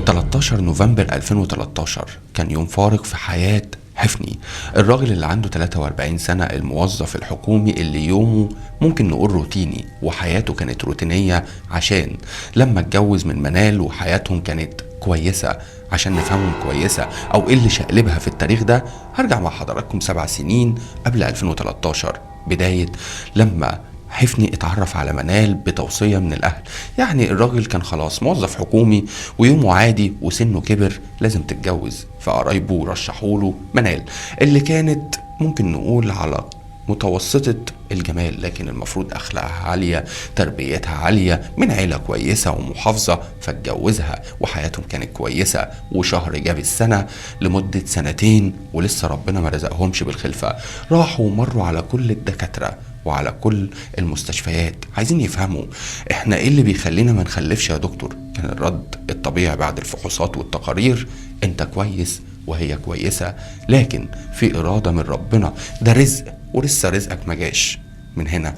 13 نوفمبر 2013 كان يوم فارق في حياة حفني، الراجل اللي عنده 43 سنة، الموظف الحكومي اللي يومه ممكن نقول روتيني وحياته كانت روتينية، عشان لما اتجوز من منال وحياتهم كانت كويسة. عشان نفهمهم كويسة او ايه اللي شقلبها في التاريخ ده، هرجع مع حضراتكم 7 سنين قبل 2013، بداية لما حفني اتعرف على منال بتوصية من الأهل. يعني الراجل كان خلاص موظف حكومي ويومه عادي وسنه كبر، لازم تتجوز، فقرايبه رشحوله منال اللي كانت ممكن نقول على متوسطة الجمال، لكن المفروض أخلاقها عالية، تربيتها عالية، من عيلة كويسة ومحافظة، فاتجوزها وحياتهم كانت كويسة. وشهر جاب السنة لمدة 2 ولسه ربنا ما رزقهمش بالخلفة. راحوا ومروا على كل الدكاترة وعلى كل المستشفيات، عايزين يفهموا احنا ايه اللي بيخلينا ما نخلفش يا دكتور. كان الرد الطبيعي بعد الفحوصات والتقارير: انت كويس وهي كويسة، لكن في إرادة من ربنا، ده رزق ولسه رزقك ما جاش. من هنا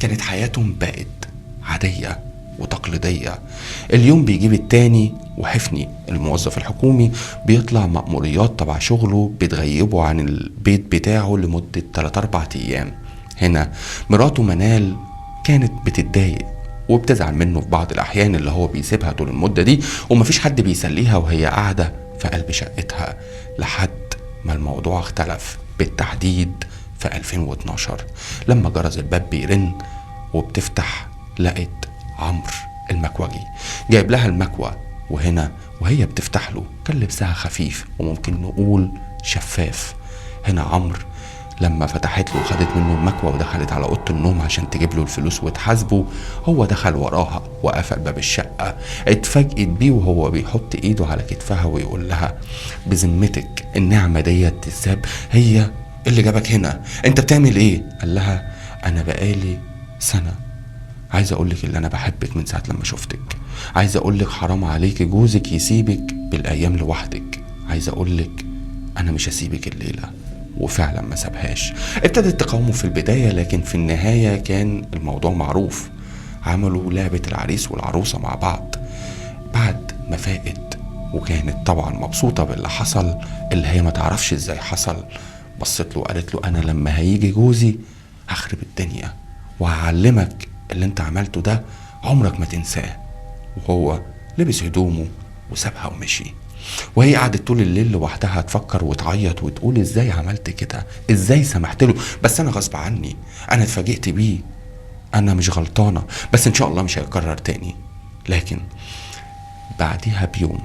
كانت حياتهم بقت عادية وتقليدية، اليوم بيجيب التاني، وحفني الموظف الحكومي بيطلع مأموريات تبع شغله بتغيبه عن البيت بتاعه لمدة 3-4 أيام. هنا مراته منال كانت بتتضايق وبتزعل منه في بعض الأحيان اللي هو بيسيبها طول المدة دي، ومفيش حد بيسليها وهي قاعدة في قلب شقتها، لحد ما الموضوع اختلف، بالتحديد في 2012 لما جرس الباب بيرن وبتفتح، لقت عمرو المكوجي جايب لها المكوى. وهنا وهي بتفتح له كان لبسها خفيف وممكن نقول شفاف. هنا عمرو لما فتحت له وخدت منه المكوى ودخلت على اوضه النوم عشان تجيب له الفلوس وتحاسبه، هو دخل وراها وقفل باب الشقه. اتفاجئت بيه وهو بيحط ايده على كتفها ويقول لها: بذمتك النعمه ديت تتساب؟ هي اللي جابك هنا؟ انت بتعمل ايه؟ قال لها: انا بقالي سنه عايز اقولك اللي انا بحبك من ساعه لما شفتك، عايز اقولك حرام عليك جوزك يسيبك بالايام لوحدك، عايز اقولك انا مش هسيبك الليله. وفعلا ما سابهاش. ابتدت تقاومه في البداية، لكن في النهاية كان الموضوع معروف، عملوا لعبة العريس والعروسة مع بعض. بعد ما فاقت وكانت طبعا مبسوطة باللي حصل، اللي هي ما تعرفش ازاي حصل، بصت له وقالت له: انا لما هيجي جوزي هخرب الدنيا وهعلمك اللي انت عملته ده عمرك ما تنساه. وهو لبس هدومه وسابها ومشي، وهي قعدت طول الليل لوحدها تفكر وتعيط وتقول: ازاي عملت كده؟ ازاي سمحت له؟ بس انا غصب عني، انا اتفاجئت بيه، انا مش غلطانة، بس ان شاء الله مش هيتكرر تاني. لكن بعدها بيوم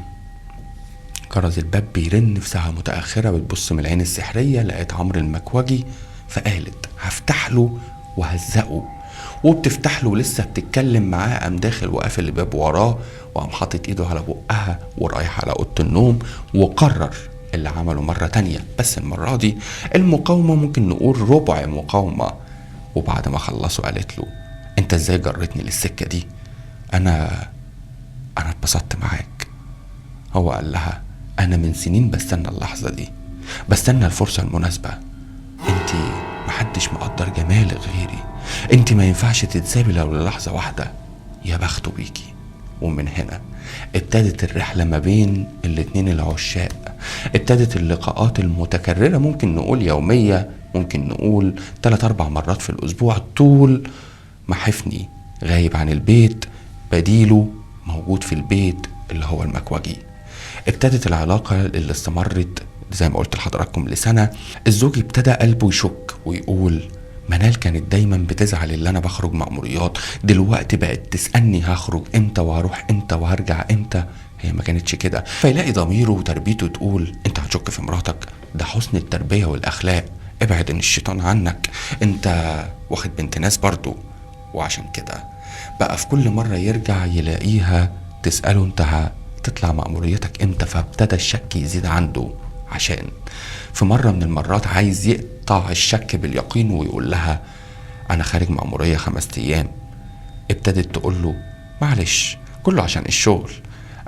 جرس الباب بيرن في ساعة متأخرة، بتبص من العين السحرية لقيت عمرو المكوجي، فقالت: هفتح له وهزقه. وبتفتح له ولسه بتتكلم معاه، قام داخل وقافل الباب وراه، وقام حاطط ايده على بقها ورايح على اوضه النوم، وقرر اللي عمله مرة تانية، بس المرة دي المقاومة ممكن نقول ربع مقاومة. وبعد ما خلصوا قالت له: انت ازاي جرتني للسكة دي؟ انا اتبسطت معاك. هو قال لها: انا من سنين بستنى اللحظة دي، بستنى الفرصة المناسبة، انت محدش مقدر جمالك غيري، انت ما ينفعش تتسابي لو للحظة واحدة، يا بخته بيكي. ومن هنا ابتدت الرحلة ما بين الاتنين العشاق، ابتدت اللقاءات المتكررة، ممكن نقول يومية، ممكن نقول 3-4 مرات في الأسبوع، طول ما حفني غايب عن البيت بديله موجود في البيت اللي هو المكوجي. ابتدت العلاقة اللي استمرت زي ما قلت لحضراتكم لسنة. الزوج ابتدى قلبه يشك ويقول: منال كانت دايما بتزعل اللي انا بخرج مأموريات، دلوقتي بقت تسألني هخرج امتى وهروح امتى وهرجع امتى، هي ما كانتش كده. فيلاقي ضميره وتربيته تقول: انت هتشك في مراتك؟ ده حسن التربية والاخلاق، ابعد ان الشيطان عنك، انت واخد بنت ناس برضو. وعشان كده بقى في كل مرة يرجع يلاقيها تسأله: انت هتطلع مأموريتك امتى؟ فابتدى الشك يزيد عنده، عشان في مرة من المرات عايز يقطع الشك باليقين ويقول لها: انا خارج مأمورية 5 أيام. ابتدت تقول له: معلش، كله عشان الشغل،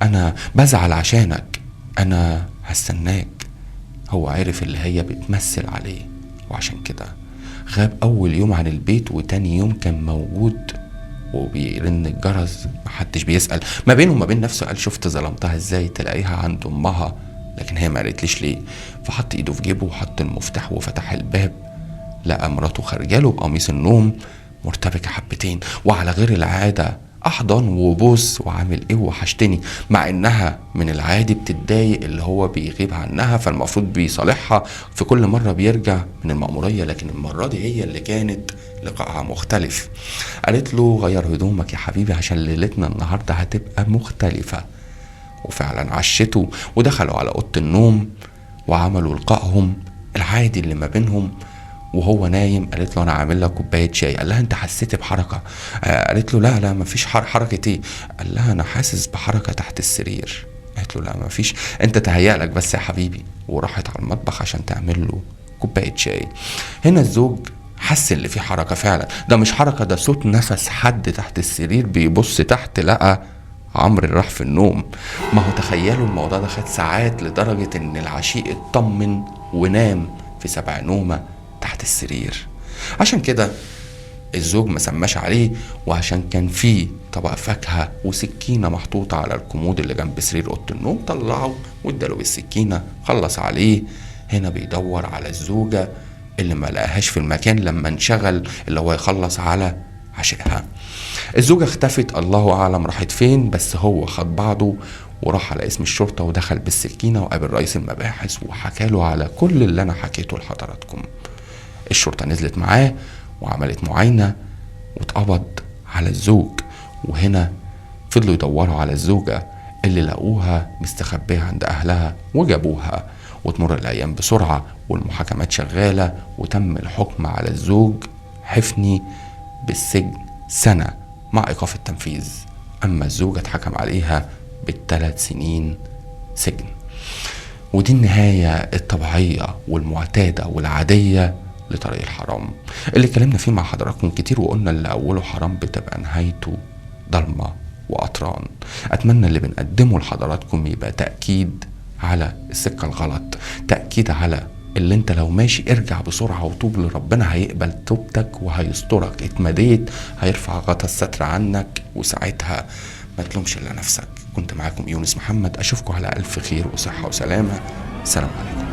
انا بزعل عشانك، انا هستناك. هو عرف اللي هي بتمثل عليه، وعشان كده غاب اول يوم عن البيت، وتاني يوم كان موجود وبيرن الجرس محدش بيسأل. ما بينه وما بين نفسه قال شفت ظلمتها ازاي، تلاقيها عند امها لكن هي ما قالتليش ليه. فحط ايده في جيبه وحط المفتاح وفتح الباب، لقى مراته خارجاله بقميص النوم مرتبكة حبتين وعلى غير العادة احضن وبوس وعامل ايه وحشتني، مع انها من العادي بتتضايق اللي هو بيغيب عنها، فالمفروض بيصالحها في كل مرة بيرجع من المأمورية، لكن المرة دي هي اللي كانت لقائها مختلف. قالت له غير هدومك يا حبيبي عشان ليلتنا النهاردة هتبقى مختلفة. وفعلا عشته ودخلوا على اوضه النوم وعملوا لقائهم العادي اللي ما بينهم. وهو نايم قالت له انا عامل لك كوبايه شاي. قال لها انت حسيت بحركه؟ قالت له لا مفيش حركه ايه؟ قال لها انا حاسس بحركه تحت السرير. قالت له لا مفيش، انت تهيألك بس يا حبيبي. وراحت على المطبخ عشان تعمل له كوبايه شاي. هنا الزوج حس ان في حركه فعلا، ده مش حركه، ده صوت نفس حد تحت السرير. بيبص تحت لقى عمرو راح في النوم. ما هو تخيلوا الموضوع ده خد ساعات لدرجة ان العشيق اطمن ونام في 7 نومة تحت السرير. عشان كده الزوج ما سماش عليه، وعشان كان فيه طبق فاكهة وسكينة محطوطة على الكومود اللي جنب سرير اوضه النوم، طلعه واداله بالسكينة خلص عليه. هنا بيدور على الزوجة اللي ما لقاهاش في المكان لما انشغل اللي هو يخلص على عشقها. الزوجة اختفت، الله أعلم راحت فين، بس هو خد بعضه وراح على اسم الشرطة ودخل بالسكينة وقابل رئيس المباحث وحكاله على كل اللي أنا حكيته لحضراتكم. الشرطة نزلت معاه وعملت معاينة واتقبض على الزوج. وهنا فضلوا يدوروا على الزوجة اللي لقوها مستخبية عند أهلها وجابوها. وتمر الأيام بسرعة والمحاكمات شغالة، وتم الحكم على الزوج حفني بالسجن 1 سنة مع إيقاف التنفيذ. أما الزوجة اتحكم عليها ب3 سنين سجن. ودي النهاية الطبيعية والمعتادة والعادية لطريق الحرام اللي اتكلمنا فيه مع حضراتكم كتير، وقلنا اللي أوله حرام بتبقى نهايته ضلمة وأطران. أتمنى اللي بنقدمه لحضراتكم يبقى تأكيد على السكة الغلط، تأكيد على اللي انت لو ماشي ارجع بسرعة وتوب لربنا، هيقبل توبتك وهيسترك. اتمديت هيرفع غطا الستر عنك، وساعتها ما تلومش الا نفسك. كنت معاكم يونس محمد، اشوفكم على الف خير وصحة وسلامة. السلام عليكم.